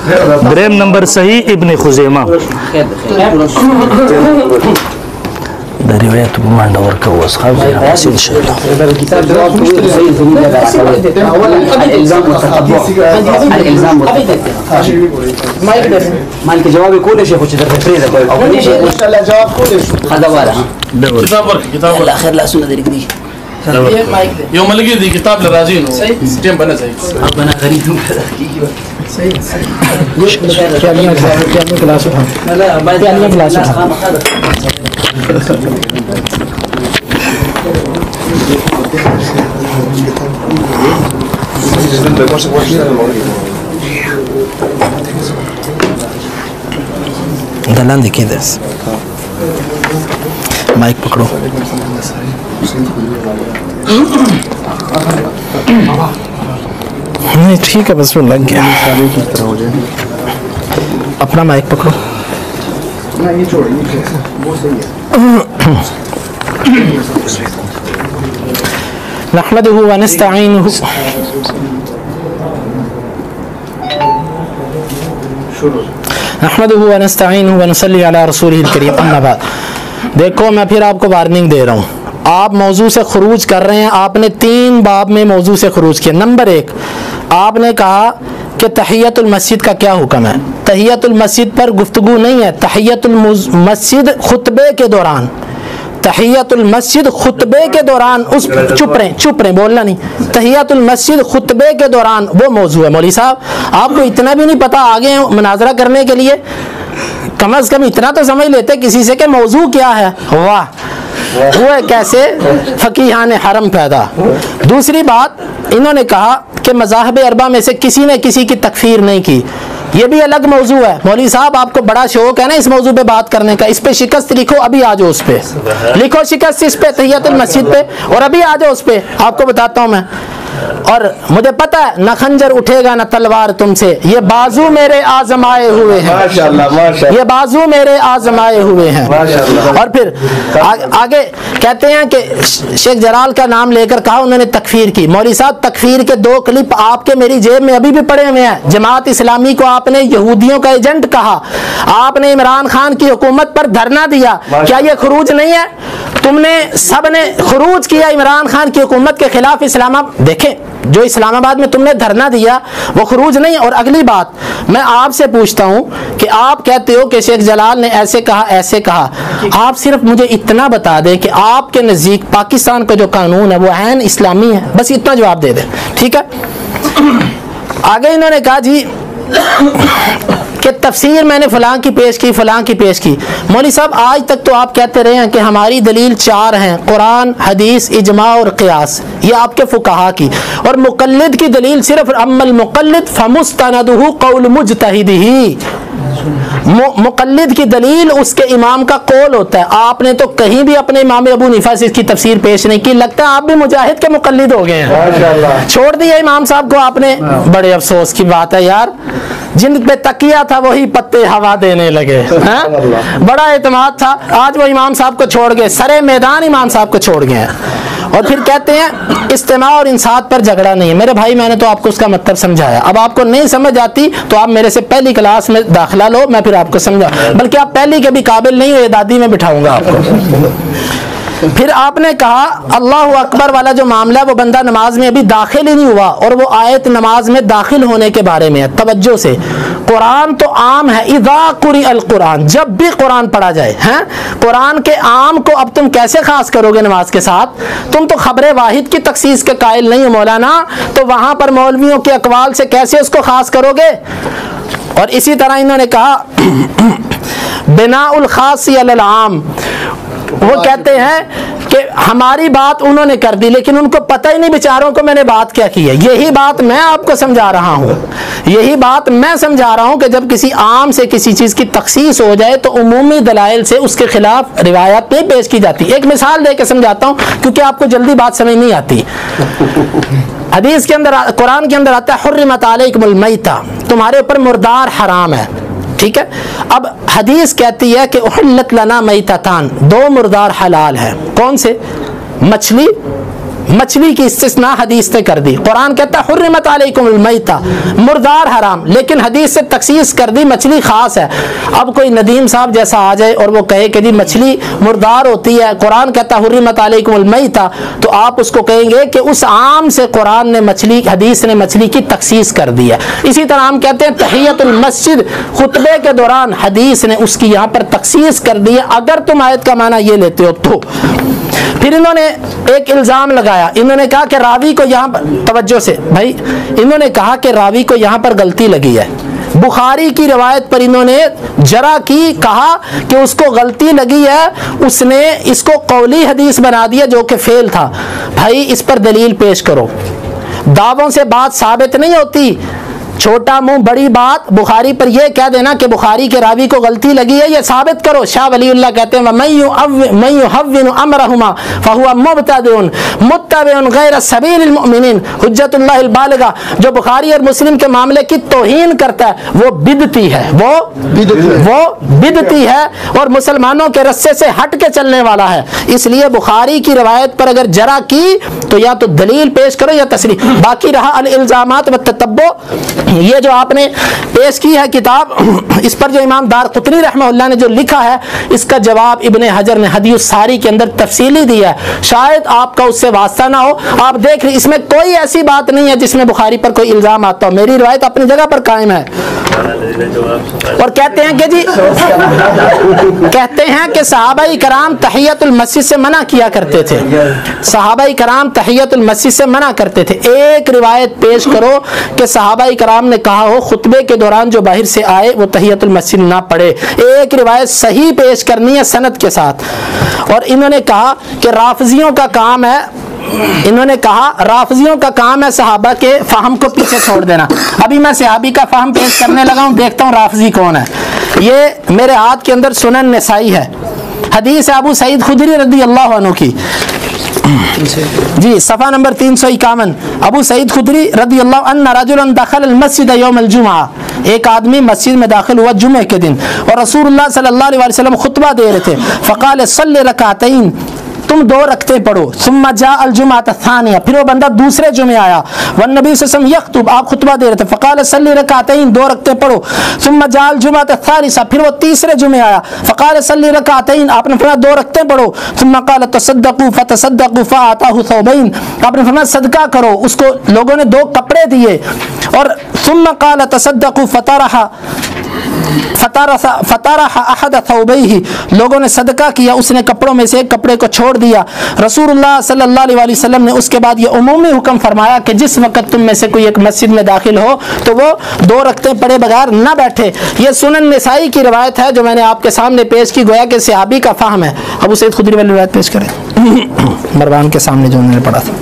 Graeme number सही इब्न खुज़ैमा। रिवायत मांडवर का हुआ يوم لقي ذي كتاب للراجين جنب بنا زي بنا غريب صحيح لا بعد يعني كلاس Adelante quedas. माइक पकड़ो। नहीं ठीक है, बस वो लग गया। अपना माइक पकड़ो। नहमदुहु व नस्तईनुहु नहमदुहु व नस्तईनुहु व नसल्ली अला रसूलिहिल करीम, अम्मा बाद। देखो मैं फिर आपको वार्निंग दे रहा हूँ, आप मौजू से खरूज कर रहे हैं। आपने 3 बाब में मौजू से खरूज किया। नंबर 1, आपने कहा कि तहियतुल मस्जिद का क्या हुक्म है। तहियतुल मस्जिद पर गुफ्तगू नहीं है। तहियतुल मस्जिद खुतबे के दौरान, तहियतुल मस्जिद खुतबे के दौरान उस चुप रहे बोलना नहीं। तहियतुल मस्जिद खुतबे के दौरान वो मौजू है। मौलवी साहब आपको इतना भी नहीं पता, आगे मुनाजरा करने के लिए कम अज़ कम इतना तो समझ लेते किसी से कि मौजू क्या है। वाह, हुए कैसे फ़कीहान हरम पैदा। दूसरी बात, इन्होंने कहा कि मज़ाहिब अरबा में से किसी ने किसी की तकफीर नहीं की, ये भी अलग मौजू है। मौलवी साहब आपको बड़ा शौक है ना इस मौजू पे बात करने का, इस पे शिकस्त लिखो, अभी आ जाओ उस पे, लिखो शिकस्त इस पे तहियतुल मस्जिद पे, और अभी आ जाओ उस पे, आपको बताता हूँ मैं। और मुझे पता है न खंजर उठेगा न तलवार तुमसे, ये बाजू मेरे आजमाए हुए हैं, माशाअल्लाह माशाअल्लाह, ये बाजू मेरे आजमाए हुए हैं। और फिर आगे कहते हैं कि शेख जलाल का नाम लेकर कहा उन्होंने तकफीर की। मौलवी साहब तकफीर के 2 क्लिप आपके मेरी जेब में अभी भी पड़े हुए हैं। जमात इस्लामी को आपने यहूदियों का एजेंट कहा, आपने इमरान खान की हुकूमत पर धरना दिया, क्या ये खरूज नहीं है? तुमने सबने खरूज किया इमरान खान की हुकूमत के खिलाफ। इस्लामाबाद देखें, जो इस्लामाबाद में तुमने धरना दिया वो खरूज नहीं। और अगली बात मैं आपसे पूछता हूं कि आप कहते हो कि शेख जलाल ने ऐसे कहा ऐसे कहा, आप सिर्फ मुझे इतना बता दें कि आपके नज़दीक पाकिस्तान का जो कानून है वो ऐन इस्लामी है, बस इतना जवाब दे दें, ठीक है। आगे इन्होंने कहा जी कि तफसीर मैंने फलां की पेश की, फलां की पेश की। मौलवी साहब आज तक तो आप कहते रहे हैं कि हमारी दलील 4 हैं, कुरान, हदीस, इजमा और क़ियास, ये आपके फुक़हा की। और मुक़ल्लिद की दलील सिर्फ अम्मल मुक़ल्लिद फ़मुस्तनदुहु क़ौल मुज्तहिदिही, मुक़ल्लिद की दलील उसके इमाम का कौल होता है। आपने तो कहीं भी अपने इमाम अबू हनीफा से इसकी तफसीर पेश नहीं की। लगता है आप भी मुजाहिद के मुक़ल्लिद हो गए हैं, छोड़ दिया इमाम साहब को आपने। बड़े अफसोस की बात है यार, जिन पे तकिया था वही पत्ते हवा देने लगे हैं। बड़ा एतमाद था, आज वो इमाम साहब को छोड़ गए, सरे मैदान इमाम साहब को छोड़ गए हैं। और फिर कहते हैं इस्तिमा और इंसात पर झगड़ा नहीं है। मेरे भाई मैंने तो आपको उसका मतलब समझाया, अब आपको नहीं समझ आती तो आप मेरे से पहली क्लास में दाखिला लो, मैं फिर आपको समझा, बल्कि आप पहली के भी काबिल नहीं हो, ये दादी में बिठाऊंगा आपको। फिर आपने कहा अल्लाह अकबर वाला जो मामला है वो बंदा नमाज में अभी दाखिल ही नहीं हुआ, और वो आयत नमाज में दाखिल होने के बारे में है। तवज्जो से, कुरान तो आम है, इज़ा कुरी अल कुरान, जब भी कुरान पढ़ा जाए हैं, कुरान के आम को अब तुम कैसे खास करोगे नमाज के साथ? तुम तो खबरे वाहिद की तखसीस के कायल नहीं हो मौलाना, तो वहां पर मौलवियों के अकवाल से कैसे उसको खास करोगे? और इसी तरह इन्होंने कहा बिनाउल खासी अलल आम, वो कहते हैं कि हमारी बात उन्होंने कर दी लेकिन उनको पता ही नहीं बेचारों को मैंने बात क्या की है। यही बात मैं आपको समझा रहा हूँ, यही बात मैं समझा रहा हूँ कि जब किसी आम से किसी चीज़ की तखसीस हो जाए तो उमूमी दलाइल से उसके खिलाफ रिवायत नहीं पेश की जाती। एक मिसाल दे के समझाता हूँ क्योंकि आपको जल्दी बात समझ नहीं आती। हदीस के अंदर, कुरान के अंदर आता है हुर्रिमत अलैकुमुल मैता, तुम्हारे ऊपर मुर्दार हराम है, ठीक है। अब हदीस कहती है कि उहल्लत लना मैततान, 2 मुर्दार हलाल है। कौन से? मछली, मछली की इस्तिस्ना हदीस ने कर दी। कुरान कहता है हुर्रिमत अलैकुमुल मैता, मुर्दार हराम, लेकिन हदीस से तखसीस कर दी मछली खास है। अब कोई नदीम साहब जैसा आ जाए और वो कहे कि जी मछली मुर्दार होती है, कुरान कहता है हुर्रिमत अलैकुमुल मैता, तो आप उसको कहेंगे कि उस आम से कुरान ने मछली, हदीस ने मछली की तखसीस कर दी है। इसी तरह हम कहते हैं तहियतुल मस्जिद, खुतबे के दौरान हदीस ने उसकी यहाँ पर तखसीस कर दी है, अगर तुम आयत का माना ये लेते हो तो। फिर इन्होंने एक इल्ज़ाम लगाया, इन्होंने कहा कि रावी को यहाँ पर, तवज्जो से भाई, इन्होंने कहा कि रावी को यहाँ पर गलती लगी है। बुखारी की रिवायत पर इन्होंने जरा की कहा कि उसको गलती लगी है, उसने इसको कौली हदीस बना दिया जो कि फेल था। भाई इस पर दलील पेश करो। दावों से बात साबित नहीं होती, छोटा मुंह बड़ी बात। बुखारी पर यह कह देना कि बुखारी के रावी को गलती लगी है, यह साबित करो। शाह वलीउल्लाह कहते हैं मय्युहव्विनु अमरहुमा फहुवा मुब्तदिउन मुत्तबिउन गैर सबीलिल मुमिनीन हुज्जतुल्लाहिल बालिगा। जो बुखारी और मुस्लिम के मामले की तौहीन करता है वो बिदती है, वो बिदती है और मुसलमानों के रस्से से हट के चलने वाला है। इसलिए बुखारी की रिवायत पर अगर जरा की तो या तो दलील पेश करो या तस्रीह। बाकी रहा अल इल्जामात व ततब्बो, ये जो आपने पेश की है किताब, इस पर जो इमाम दारक़ुतनी रहमतुल्लाह ने जो लिखा है, इसका जवाब इब्ने हजर ने हदीस सारी के अंदर तफसीली दिया है। शायद आपका उससे वास्ता ना हो, आप देख रहे इसमें कोई ऐसी बात नहीं है जिसमें बुखारी पर कोई इल्जाम आता हो। मेरी रिवायत अपनी जगह पर कायम है। और कहते हैं कि जी कहते हैं कि सहाबाई कराम तहियतुल मस्जिद से मना किया करते थे, सहाबाई कराम तहियतुल मस्जिद से मना करते थे। एक रिवायत पेश करो कि सहाबाई कराम ने कहा हो खुतबे के दौरान जो बाहर से आए वो तहियतुल मस्जिद ना पढ़े। एक रिवायत सही पेश करनी है सनद के साथ। और इन्होंने कहा कि राफजियों का काम है, इन्होंने कहा राफजियों का काम है सहाबा के फहम को पीछे छोड़ देना। अभी मैं सहाबी का फहम पेश करने लगा हूं, देखता हूं राफजी कौन है। ये मेरे हाथ के अंदर सुनन नसाई है, हदीस अबू सईद खुदरी रज़ी अल्लाह अन्हु की जी, सफ़ा नंबर 351। अबू सईद खुदरी रज़ी अल्लाह अन्ना रजुलन दखल मस्जिद यौम जुमा, एक आदमी मस्जिद में दाखिल हुआ जुमे के दिन और रसूलुल्लाह सल्लल्लाहु अलैहि वसल्लम खुतबा दे रहे थे। फ़क़ाल सल्लि रकातैन, तुम 2 रखते पढ़ो। सुम्मा जा अल जुमात थानिया, फिर वो बंदा दूसरे जुमे आया। वन नबी सल्लल्लाहु अलैहि वसल्लम यख्तुब, आप खुतबा दे रहे थे। फ़क़ाल सल्लि रकातैन, 2 रखते पढ़ो। सुम्मा जा अल जुमात थालिसा, फिर वो तीसरे जुमे आया। फ़क़ाल सल्लि रकातैन, आपने फरमाया 2 रखते पढ़ो। सुम्मा क़ाल तसद्दक़ू फ़तसद्दक़ू फ़अताहु थौबैन, आपने फरमाया सदका करो, उसको लोगों ने 2 कपड़े दिए। और सुम्मा क़ाल तसद्दक़ू फतरहा अहद थौबैहि, लोगों ने सदका किया, उसने कपड़ों में से एक कपड़े को छोड़ दिया। रसूलुल्लाह सल्लल्लाहु अलैहि वसल्लम ने उसके बाद ये उमूमी हुक्म फरमाया कि जिस वक्त तुम में से कोई एक मस्जिद में दाखिल हो तो वो 2 रखते पड़े बगैर ना बैठे। ये सुनन नसाई की रिवायत है जो मैंने आपके सामने पेश की, गोया कि सहाबी का फाहम है। अबू सईद खुदरी वाली रिवायत पेश करें मरवान के सामने जो उन्होंने पढ़ा था।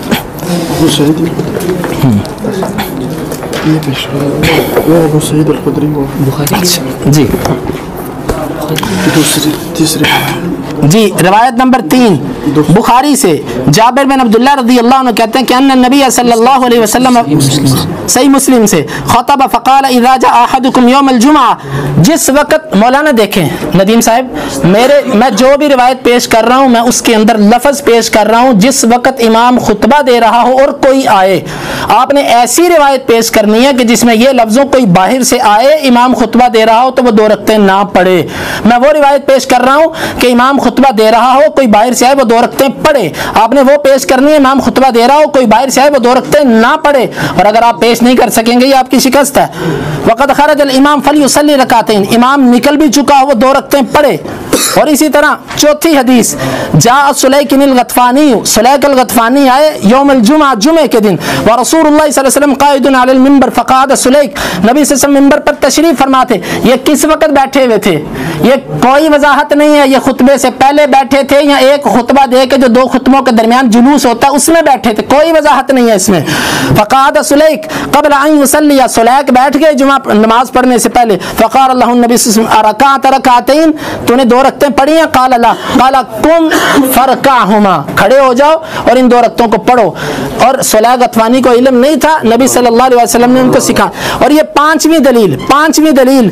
जी जी, रिवायत नंबर 3 बुखारी से जाबिर बिन अब्दुल्लाह रज़ी अल्लाह अन्हु कहते हैं कि अन्ना नबी सल्लल्लाहु अलैहि वसल्लम, सही मुस्लिम से, खतब फ़क़ाल इज़ा जा अहदुकुम यौमल जुमा, जिस वक्त, मौलाना देखें नदीम साहब, मैं जो भी रिवायत पेश कर रहा हूँ मैं उसके अंदर लफ्ज़ पेश कर रहा हूँ। जिस वक्त इमाम खुतबा दे रहा हो और कोई आए, आपने ऐसी रिवायत पेश करनी है कि जिसमें ये लफ्ज़ों कोई बाहर से आए, इमाम खुतबा दे रहा हो तो वो 2 रखते ना पढ़े। मैं वो रिवायत पेश कर रहा हूँ कि इमाम खुतबा दे रहा हो, कोई बाहर से आए, वो 2 रखते पढ़े। आपने वो पेश करनी है, इमाम खुतबा दे रहा हो, कोई बाहर से आए, वो 2 रखते ना पढ़े। और अगर आप पेश नहीं कर सकेंगे ये आपकी शिकस्त है। वक़द खरजल इमाम फलयुसल्ली रकातैन, इमाम निकल भी चुका हो, वो 2 रखते पढ़े। और इसी तरह चौथी हदीस, जा सुलैकिनिल गतफानी, सुलैक अल गतफानी आए यौमुल जुमा, जुमे के दिन, व रसूलुल्लाह सल्लल्लाहु अलैहि वसल्लम काइदुन अलल मिंबर फ़क़अद सुलैक, नबी सल्लल्लाहु अलैहि वसल्लम मिंबर पर तशरीफ फरमाते। ये किस वक्त बैठे हुए थे, ये कोई वजाहत नहीं है, ये खुतबे से पहले बैठे थे या एक खुतबा दे के जो 2 खुतबों के दरमियान जुलूस होता है उसमें बैठे थे, कोई वजाहत नहीं है इसमें। फ़क़अद सुलैक क़ब्ल अन युसल्लिया, सुलैक बैठ गए जुमा नमाज पढ़ने से पहले। फ़क़ाल लहु नबी सल्लल्लाहु अलैहि वसल्लम अरकात रकातैन, तूने 2 रकअतें पढ़ी हैं? क़ाल ला, क़ाल कुम फ़रकाहुमा, खड़े हो जाओ और इन 2 रकअतों को पढ़ो। और सुलैक गतफानी को इल्म नहीं था, नबी सल्लल्लाहु अलैहि वसल्लम ने उनको सिखा। और ये पांचवी दलील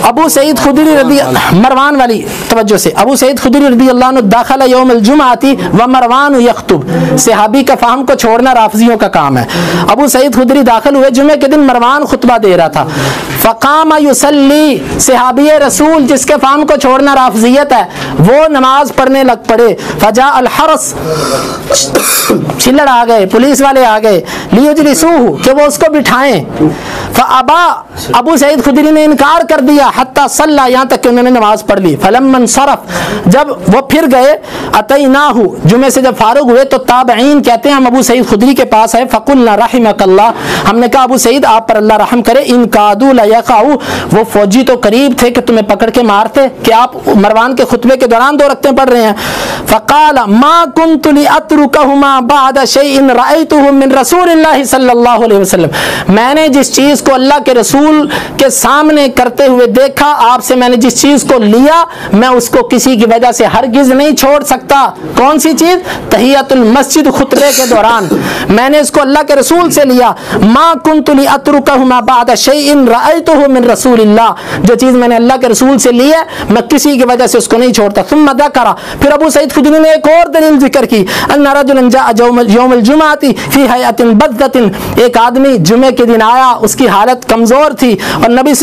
अबू सईद खुदरी रज़ी, मरवान वाली तवज्जो से, अबू सईद खुदरी रज़ियल्लाहु अन्हु दाखला यौम अल-जुमअती व मरवान यख्तुब। सहाबी का फ़हम को छोड़ना राफ़िज़ियों का काम है। अबू सईद खुदरी दाखिल हुए, जुमे के दिन मरवान खुतबा दे रहा था। फ़क़ाम युसल्ली, सहाबी रसूल जिसके फ़हम को छोड़ना राफ़िज़ियत है वो नमाज पढ़ने लग पड़े। फजा अल हरस, छिल्लड़ आ गए, पुलिस वाले आ गए, लियुजलिसूहु कि वो उसको बिठाएं। फ़अबा, अबू सईद खुदरी ने इनकार कर दिया। हत्ता सल्ला, यहाँ तक कि उन्होंने नमाज पढ़ ली। फलम्मन सरफ, जब वो फिर गए, अतैनाहु, जुमे से जब फारूक हुए तो ताबईन कहते हैं हम अबू सईद खुदरी के पास आए। फ़कुलना रहिमकल्लाह, हमने कहा अबू सईद आप पर अल्लाह रहम करे। इन कादू लयक़ाऊ, वो फौजी तो करीब थे कि तुम्हें पकड़ के मारते कि आप मरवान के खुतबे के दौरान 2 रकअतें पढ़ रहे हैं। फ़क़ाल मा कुन्तु लिअत्रुकहुमा बअद शैइन रअयतुहु मिन रसूलिल्लाहि सल्लल्लाहु अलैहि वसल्लम, मैंने जिस चीज़ को अल्लाह के रसूल के सामने करते हुए देखा, आपसे मैंने जिस चीज़ को लिया, मैं उसको किसी की वजह से हरगिज़ नहीं छोड़ सकता। कौन सी चीज़? तहियतुल मस्जिद, खुतबे के दौरान मैंने इसको अल्लाह के रसूल से लिया। मा कुन्तु लिअत्रुकहुमा बअद शैइन रअयतुहु मिन रसूलिल्लाह, जो चीज़ मैंने अल्लाह के रसूल से ली है मैं किसी की वजह से उसको नहीं छोड़ता। सुम्मा ज़करा, फिर अबू सईद खुदरी ने एक और दलील जिक्र की। अन्ना रजुलन जाअ यौमल जुमअती फी हयअतिन बद्दतिन, एक आदमी जुमे के दिन आया, उसकी हालत कमज़ोर थी और नबी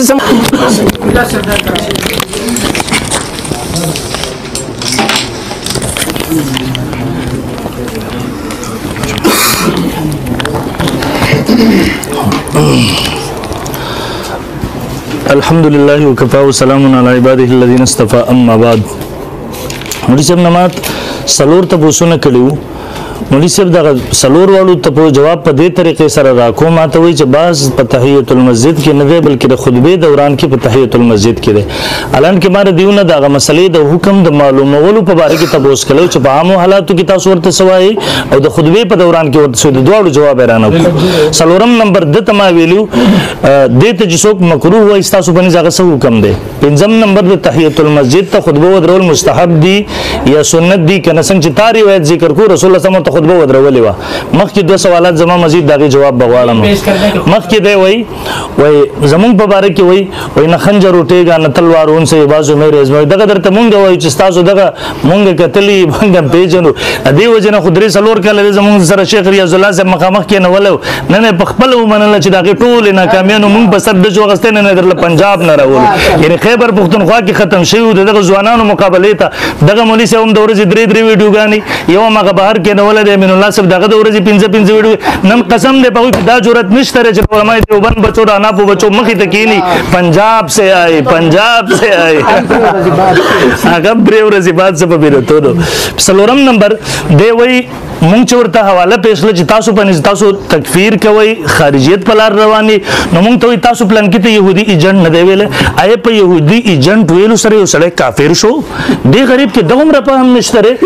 अल्हम्दुलिल्लाह वकफ़ा व सलामुन अला इबादिहिल्लज़ीना इस्तफ़ा, अम्मा बाद। मुड़ी साहब नमात सलोर तपोसुने कड़ियो, मुड़ी साहब दा सलोर वालू तपो जवाब पे दे तरीके सर राखो माता वही बाज़ तहियतुल मस्जिद के नदे बल्कि खुतबे दौरान की तहियतुल मस्जिद के अलान के मारे दियो न दागा मसले द हुक्म द मालूम वलू पे बारे की तपोस कलो च आम हालात की तासु वर्त सवाई और द खुतबे पे दौरान की वर्त सुद दुआ जवाब हैरान सलोरम नंबर द तमा वेल्यू दे त जिसोक मकरूह हुआ इस तासु बनी जागा सब हुक्म दे। पंजम नंबर द तहियतुल मस्जिद त खुतबा वदरोल मुस्तहब दी या सुन्नत दी कना संग चिता रिवायत जिक्र को रसूल सल्लल्लाहु अलैहि खुतबा वदरवले वा मख की 2 सवालात जमा मजीद दागे जवाब बगवाड़म मख की दे वही जमुन पबारे की वही न खंजर उठेगा न तलवार उनसे बाजू मेरे दगा दर तमुंगे वही चिस्तासो दगा मुंगे कतली भंगम पेजनु अदी वजना खुदरी सलोर का ले जमुन सर शेख रियाजुल्लाह से मखामख के न वले नने पखपल मनल च दागे टोल ना कामियानो मुंग बसर दजो गस्ते ने दर पंजाब न रवल यानी खैबर पुख्तनख्वा की खत्म शयू दगा जवानानो मुकाबले था दगा मोली से हम दौर जिद्री द्री वीडियो गानी यो मगा बाहर के न वले दे मिनुल्लाह सब दगा दौर जी पिंजे पिंजे वीडियो नम कसम दे पाऊ दा जरूरत निश्तरे च फरमाए देवबंद बचो राना पो बचो मखी तकीनी पंजाब से आए अगम ब्रेव रजीबात से पबीर तो सलोरम नंबर दे वही मुंग चोरता हवाला पेशल जितासु पन जितासु तकफीर के वही खारिजियत पलार रवानी नमुंग तो इतासु प्लान की यहूदी एजेंट न देवेले आए पे यहूदी एजेंट वेलु सरे सड़े काफिर शो दे गरीब के दम रपा हम निश्तरे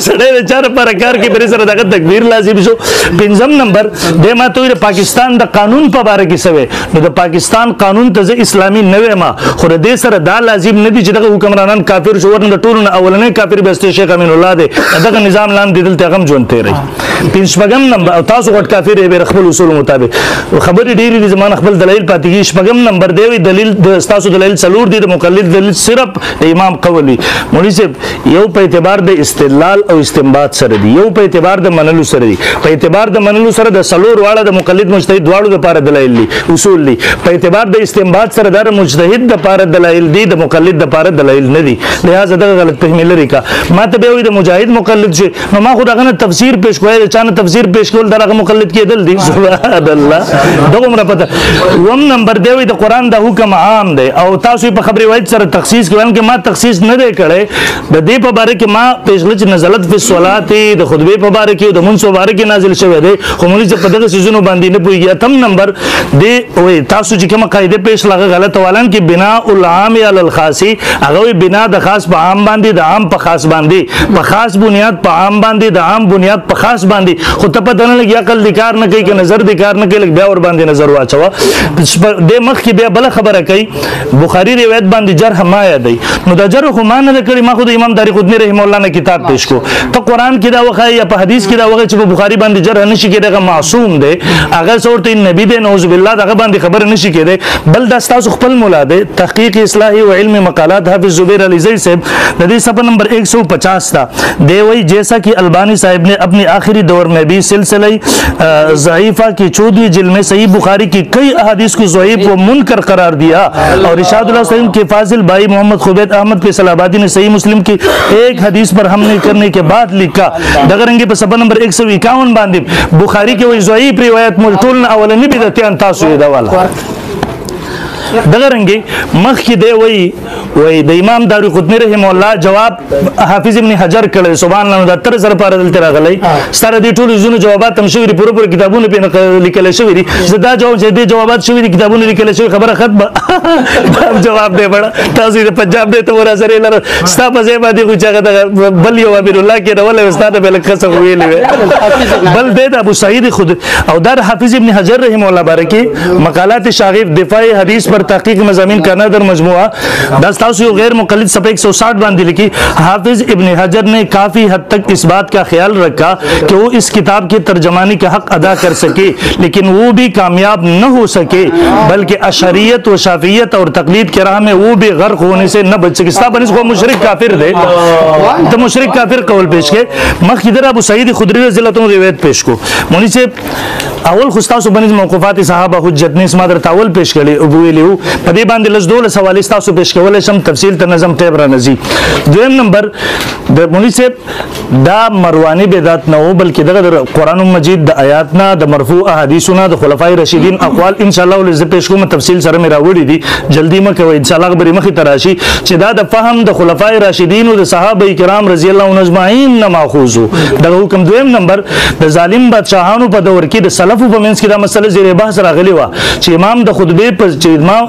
सड़े बेचारा परकार के बरे सर दागा तकबीर लाजिम शो। पंजम नंबर दे मा तो पाकिस्तान द कानून पबारे की सवे न द पाकिस्तान कानून तजे इस्लामी नवे मा खुद दे सर दा लाजिम नदी जदा हुक्मरान काफिर शो वर न टूर न अवलने काफिर बेस्ते शेख अमीनुल्लाह दे अदा का निजाम लान दिल तगम जोन पिंशपगम नंबर तासु गट काफिर है बेरखबल उसूल मुताबिक खबर डेरी जमान खबल दलील पाती की शपगम नंबर देवी दलील तासु दलील सलूर दी मुकल्लिद दलील सिर्फ इमाम कवली मुनी से यो पे एतबार दे इस्तिलाल और इस्तिंबात सर दी यो पे एतबार दे मनलु सर दी पे एतबार दे मनलु सर द सलूर वाला द मुकल्लिद मुजतहिद वालू द पार दलील ली उसूल ली पे एतबार दे इस्तिंबात सर दार मुजतहिद द पार दलील दी द मुकल्लिद द पार दलील न दी लिहाजा द गलत फहमी लरिका मातबे हुई द मुजाहिद मुकल्लिद से नमा खुदा का तफसीर पेश कोई चान तफसीर पेश कोल दरा का मुकल्लिद के दल दी सुभान अल्लाह दो हमरा पता वम नंबर देवी द कुरान द हुक्म आम दे और तासु पे खबर वाइद सर तखसीस के के मां तखसीस न दे करे द दे पे बारे के मां पेशलच नजलत फी सलाती द खुतबे पे बारे के द मुनसो बारे के नाजिल शवे दे खुमली से पदक सीजनो बांधी ने पुई गया तम नंबर दे ओए तासु जी के कायदे पेश लगा गलत वालन की बिना उल आम या अल खासी अगर बिना द खास पे आम बांधी द आम पे खास बांधी पे खास बुनियाद पे आम बांधी द आम बुनियाद بنیاد په خاص باندې خو ته پته نه لګي عقل د کار نه کوي که نظر د کار نه کوي لږ بیا ور باندې نظر واچوه د مخکې بیا بله خبره کوي بخاري روایت باندې جرح ما یادوي نو دا جرح خو ما نه ده کړې ما خو د امام دارقطني رحمه الله نه کتاب پیش کو ته قرآن کې دا وښایي یا په حدیث کې دا وښایي چې په بخاري باندې جرح نشي کېدی هغه معصوم دی هغه څه ورته نبي دی نعوذ بالله د هغه باندې خبره نشي کېدی بل دا ستاسو خپل مولا دی تحقیق اصلاحي و علم مقالات حافظ زبیر علی زئی صاحب د دې صفحه نمبر 150 था दे वही जैसा कि अलबानी साहब ने अपने आखिरी दौर में भी सिलसिला ज़ईफ़ा की 14वीं जिल्द में सही बुखारी की कई अहादीस को ज़ईफ़ व मुनकर करार दिया और इरशादुल्लाह सल्लम के फाजिल भाई मोहम्मद खुबैब अहमद फैसलाबादी ने सही मुस्लिम की एक हदीस पर हमले करने के बाद लिखा दगरंगे पर सफा नंबर 151 बांधे बुखारी के वही ज़ईफ़ रिवायत मुल्तुल अवलनी बिदतियान तासु वाला दगरंगे मख की दे वही द इमाम दारुक़ुत्नी रहमहुल्लाह जवाब हाफिज इब्न हजर कड़े सुभान अल्लाह 70 सर पर दलते रागलई सारा दी टूल जुनु जवाबात तमशूरी पूरे किताबों पे लिखले शवीरी जदा जवाब जवाबात शवीरी किताबों ने लिखले शवी खबर खत जवाब दे बड़ा ताज़ी पंजाब दे तो मोरा सरे लर स्ता पजे बादी कुछ जगह बल यो अमीरुल्लाह के रवल उस्ताद पे खसम हुए ले बल दे अबू सईद खुद और दर हाफिज इब्न हजर रहमहुल्लाह बारकी मकालात शागिफ दिफाई हदीस पर तहकीक मज़ामीन का नदर मजमुआ दस्तावेज़ गैर मुक़ल्लिद सफ़ा 160 बांधी लिखी हाफिज इब्न हजर ने काफ़ी हद तक इस बात का ख्याल रखा कि वो इस किताब की तर्जमानी का हक अदा कर सके लेकिन वो भी कामयाब न हो सके बल्कि अशरियत व शाफियत और तकलीद के राह में वो भी गर्क होने से न बच सके इसको मुशरिक काफिर दे तो मुशरिक काफिर कौल पेश के मखिदर अबू सईद खुदरी रज़ियल्लाहु अन्हु रिवायत पेश को मुनी से अवल खुस्तासु बनिज मौक़ूफ़ात सहाबा हुज्जत ने इसमादर तावल पेश करे अबूली पदे बांध लजदोल सवाल तासु पेश के वले शम तफसील तनज़म तेबरा नजी दोम नंबर द मुनी से दा मरवानी बेदात न हो बल्कि दगर कुरान मजीद द आयात ना द मरफू अहादीसुना द खुलफाए रशीदीन अक़वाल इंशाअल्लाह वल पेश को मैं तफसील सर मेरा वड़ी दी जल्दी में के इंशाअल्लाह बरी मखी तराशी चिदा द फहम द खुलफाए रशीदीन व द सहाबा किराम रज़ियल्लाहु अन्हुम अजमाइन न माखूज़ु द हुक्म दोम नंबर द जालिम बादशाहानु पर दौर की द सलफ व मेंस की दा मसला ज़ेर बहस रागली वा च इमाम द खुतबे पर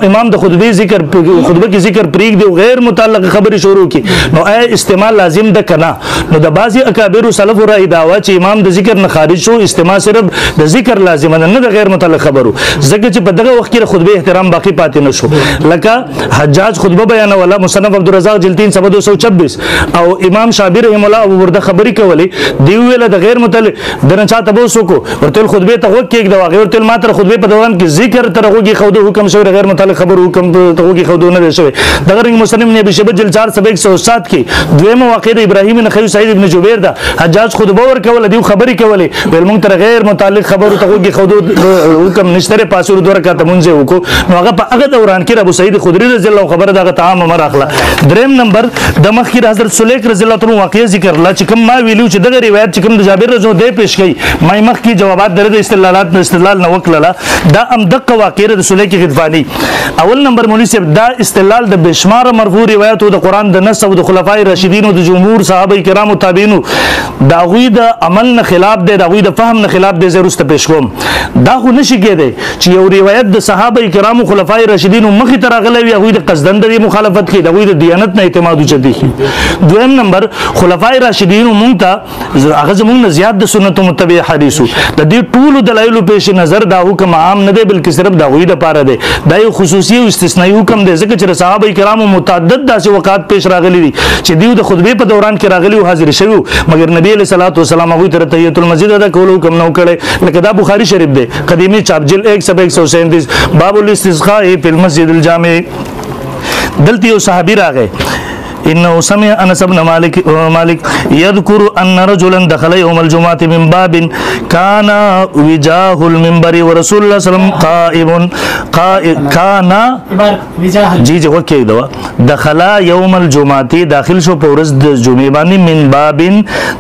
इमाम द खुतबे जिक्र खुतबे की जिक्र प्रीक दे गैर मुतल्लक खबर शुरू की नो ए इस्तेमाल लाजिम द कना नो द बाजी अकाबिर सलफ राय दावा च इमाम द जिक्र न खारिज शो इस्तेमाल सिर्फ द जिक्र लाजिम न द गैर मुतल्लक खबरू जके च बदगा वक्त के खुतबे एहतराम बाकी पाते न शो लका हज्जाज खुतबा बयान वाला मुसन्नफ अब्दुल रज़ाक जिल्द 3 सफ़ा 226 और इमाम शाबिर रहमहुल्लाह अबू बुरदा खबरी कवली दीवेला द गैर मुतल्लक दरन चा तबोसो को और तेल खुतबे तवक के एक दवा गैर तेल मात्र खुतबे पर दौरान की जिक्र तरगो की खौदो हुक्म शो गैर मुतल्लक खबर हुक्म तो की खौदो न शो दगरिंग मुस्लिम ने अभी शबत जिल्द 4 सफ़ा 107 की दुएम वाक़िद इब्राहिम नखई सईद इब्न जुबैर दा हज्जाज खुतबा वर कवल दी खबरी कवली वेल मुंग तर गैर मुतल्लक खबर तो की खौदो हुक्म निश्तरे पासुर दवर का तमुंजे हुको नोगा पा अगद दौरान की अबू सईद खुदरी रज़ियल्लाहु खबर दा ताम अमर अखला द्रेम नंबर दमख की हजरत सुलेक रज़ियल्लाहु अन्हु वाक़िया जिक्र ला चिकम मा विलु च दगर रिवायत चिकम द जाबिर रज़ो दे पेश गई माई मख की जवाबात दर इस्तिलालात इस्तिलाल न वकला दा अम दक वाक़िया द सुलेक गिदफानी अवल नंबर मुनी से दा इस्तिलाल द बेशुमार मरफू रिवायत द कुरान द नस द खुलफाए रशीदीन द जमहूर सहाबा किराम ताबीन दावी द अमल न खिलाफ दे दावी द फहम न खिलाफ दे जरुस्त पेश कोम दा खु नशी के दे च यो रिवायत द सहाबा किराम खुलफाए रशीदीन मखी तरह गले वी द कसदन द मुखालफत की दावी द दियानत न इत्माद चदी दोम नंबर खुलफाए रशीदीन मुंता अगज मुंग जियाद द सुन्नत मुत्तबी हदीसु द दी टूल दलाइल पेश नजर दा हुक्म आम न दे बल्कि सिर्फ दावी द पारा दे दाई खुसूसी इस्तिस्नाई हुक्म दे जके च सहाबा किराम मुतअद्दिद दा से वक़ात पेश रागली दी च दी द खुतबे पर दौरान के रागली हाजिर शवु मगर नबी अलैहि सल्लल्लाहु अलैहि वसल्लम अबू तर तहियतुल मस्जिद अदा कोलो हुक्म न करे लकदा बुखारी शरीफ दे कदीमी चाप जिल्द 1 सफ़ा 137 बाबुल इस्तिस्क़ा फिल मस्जिदिल जामे दलती सहाबी आ गए इन्नहु समिअ अनस इब्न मालिक यذकुरु अन्न रजुलन दखल यौमल जुमअति मिन बाबिन काना विजाहुल मिंबरी व रसूलुल्लाह सल्लल्लाहु अलैहि वसल्लम काना जी ओके दवा दखला यौमल जुमअति दाखिल शो पौरस द जुमे बानी मिन बाबिन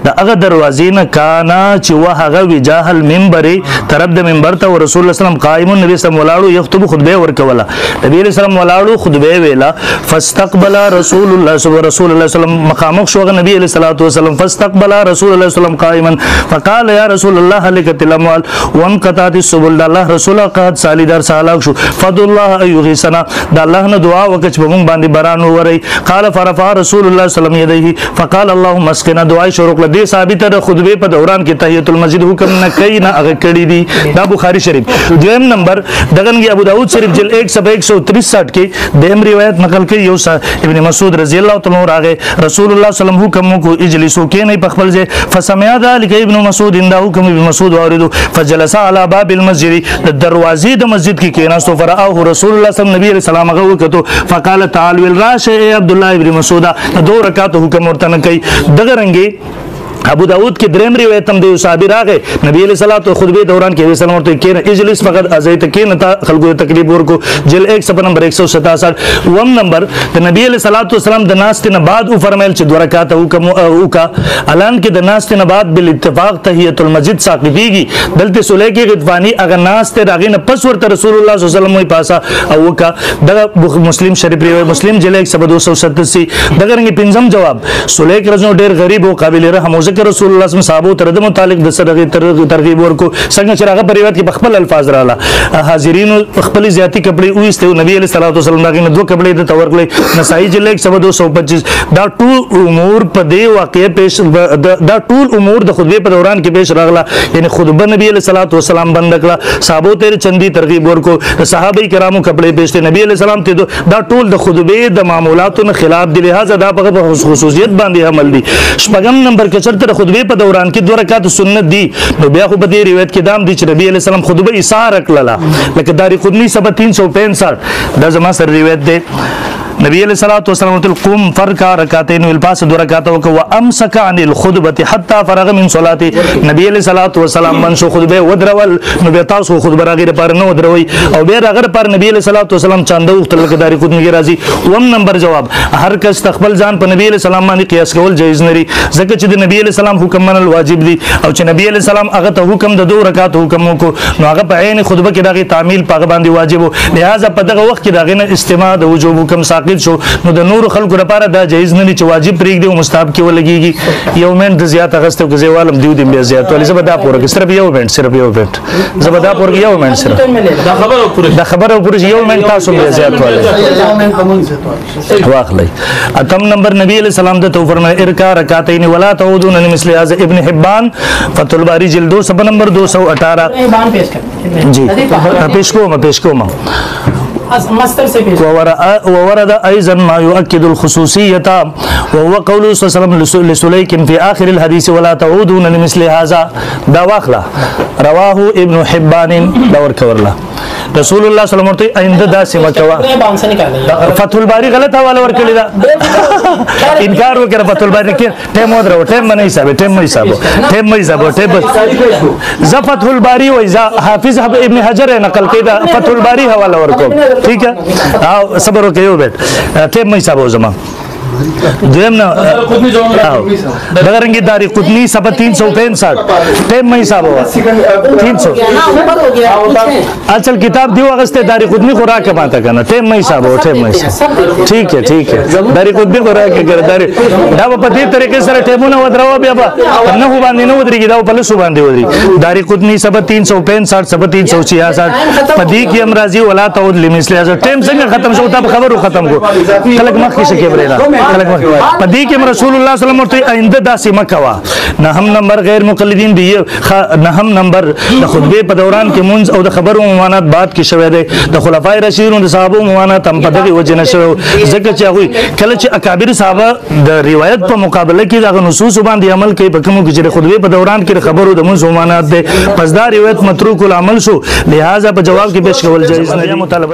द अग दरवाजे न काना चिवा हग विजाहल मिंबरी तरब द मिंबर त व रसूलुल्लाह सल्लल्लाहु काइमुन नबी सल्लल्लाहु अलैहि वसल्लम खुतबे वर कवला नबी सल्लल्लाहु अलैहि वसल्लम खुतबे वेला फस्तaqbala रसूलुल्लाह رسول الله صلی الله علیه وسلم مخامخ شو نبی علیہ الصلوۃ والسلام فاستقبل رسول الله صلی الله علیه وسلم قائما فقال يا رسول الله هلكت الاموال وانقطعت السبل الله رسول قد سالیدار سالاک شو فضل الله ایغیثنا د الله نه دعا وکړه په مونږ باندې باران ووري قال فرفع رسول الله صلی الله علیه وسلم يديه فقال اللهم اسقنا دعا شروع کړه دې ثابت ده خطبه په دوران کې تحیت المسجد حکم نه کوي نه هغه کړی دي دا بخاری شریف دویم نمبر دغنګي ابو داود شریف جل 163 کې دیم روایت نقل کوي یو ابن مسعود رضی الله تعالی عنہ راغه رسول الله صلی الله علیه وسلم حکم کو اجلسوا کې نه په خپل ځای فسمع ذلك ابن مسعود انده حکم ابن مسعود اوریدو فجلس على باب المسجد دروازې د مسجد کې کېناستو فراه رسول الله صلی الله علیه وسلم هغه وکړو فقال تعال والراشه عبد الله ابن مسعود دو رکعات حکم ورته نه کوي دغه رنګي ابو داود کې دریم روایت هم د صحابي راغې نبی علیہ الصلوۃ خطبه دوران کې وسلم ورته کې اجلس فقط ازیت کې نتا خلکو تقریب ورکو جل 1 صفحه نمبر 167 وم نمبر د نبی علیہ الصلوۃ والسلام د ناست نه بعد او فرمایل چې دوه رکعات حکم اوکا اعلان کې د ناست نه بعد بل اتفاق تحیت المسجد ساقطیږي دلته سلیکی غطفانی اگر ناست راغې نه پس ورته رسول الله صلی الله علیه وسلم پاسا او کا د مسلم شریف روایت مسلم جل 1 صفحه 287 دغه رنګ پنځم جواب سلیک رجو ډیر غریب او قابل رحم ذکر رسول الله صلی الله علیه وسلم صحابه تر د متعلق د سره ترغیب ورکو څنګه چې هغه په روایت کې خپل الفاظ رااله حاضرین خپل زیاتی کپڑے وېسته نبی علیہ الصلوۃ والسلام دغه دوه کپڑے د تورکلې نسائی جل 125 دا ټول امور په دې واقع پیش دا ټول امور د خطبه په دوران کې پیش راغله یعنی خطبه نبی علیہ الصلوۃ والسلام بند کړه صحابه ته چندي ترغیب ورکو صحابه کرامو کپڑے پیشته نبی علیہ السلام ته دا ټول د خطبه د معمولاتو نه خلاف دي لہذا دا په خصوصیت باندې عمل دي شپږم نمبر کې چرته خطبه په دوران کې دوه رکعات سنت دي نو بیا خو په دې روایت کې دام دي چې نبی علیہ السلام خطبه ایثار کړله لکه دارقطنی سبا 365 دا زما سره روایت ده نبی علیہ الصلوۃ والسلام قم فرکع رکعتین والپاس دو رکعات وامسك عن الخطبه حتى فرغ من صلاته نبی علیہ الصلوۃ والسلام منشو خطبه ودرول نو بیا تاسو خطبه راغره پر نو ودروي او بیا راغره پر نبی علیہ الصلوۃ والسلام چاندو تل کداري خود می راځي وم نمبر جواب هر کس تخبل ځان په نبی علیہ السلام باندې قیاس کول جایز نری ځکه چې د نبی علیہ السلام حکم منل واجب دي او چې نبی علیہ السلام هغه ته حکم د دو رکعات حکم کو نو هغه په عین خطبه کې دغه تعمیل پاغه باندې واجب لہذا په دغه وخت کې دغه نه استماع د وجوب حکم ساقط شو نو د نور خلکو لپاره دا جایز نه چې واجب پرېږدي او مستحب کې ولګيږي یو منټ زیات اغسته کو زیوالم دیو دیم بیا زیات ولې زبدا پوره کې صرف یو منټ زبدا پوره یو منټ صرف دا خبره پوره یو منټ تاسو بیا زیات ولې واخلئ اتم نمبر نبی علیہ السلام د تو فرمایا ارکع رکعتین ولا تعودون مثل هذا ابن حبان فتح الباری جلد 2 صفحہ نمبر 218 جی پیش کوما وورد ايضا ما يؤكد الخصوصيه وهو قول صلى الله عليه وسلم لسليك في اخر الحديث ولا تعودون لمثل هذا دا واخلا رواه ابن حبان دور کورلا رسول الله صلی الله علیه وسلم آئنده دا سیمه کوا فتح الباری غلط حواله ورکړی دا انکار وکړه فتح الباری کې ټیم ودرو ټیم نه حساب ز فتح الباری و حافظ ابن حجر نقل کړي دا فتح الباری حواله ورکو ٹھیک ہے او صبر وکيو بیت ټیم نه حساب زما دویم نه دغه رنګي داري قطنی سبا 365 ټیم نه حساب 300 اصل کتاب دیو اگسته داري قطنی خوراک ماته کنه ټیم نه حساب ټیم نه حساب ٹھیک ہے داري قطنی خوراک کړه داري دا په دې طریقې سره ټیمونه ودرو بیا نه هو باندې نه ودرېږي دا په لسو باندې ودرېږي داري قطنی سبا 365 سبا 366 پدې کې امراضي ولا تعود لمثل هذا ټیم څنګه ختم شو تا خبرو ختم کو خلک مخ کې شکه بریلا پدې کې رسول الله صلی الله علیه وسلم آئنده داسې مکوا نهم نمبر غیر مقلدین دی نهم نمبر د خطبه په دوران کې منځ او د خبرو ممانعت بعد کې شوه دی د خلفای راشدین د صحابه ممانعت هم په دغه وجه نشو ځکه چې هغه کله چې اکابر صحابه د روایت په مقابله کې د نصوص باندې عمل کوي په کوم کې چې خطبه په دوران کې خبرو د منځ ممانعت دی پس دا روایت متروک العمل شو لہذا په جواب کې پیش کول جایز نه مطالبه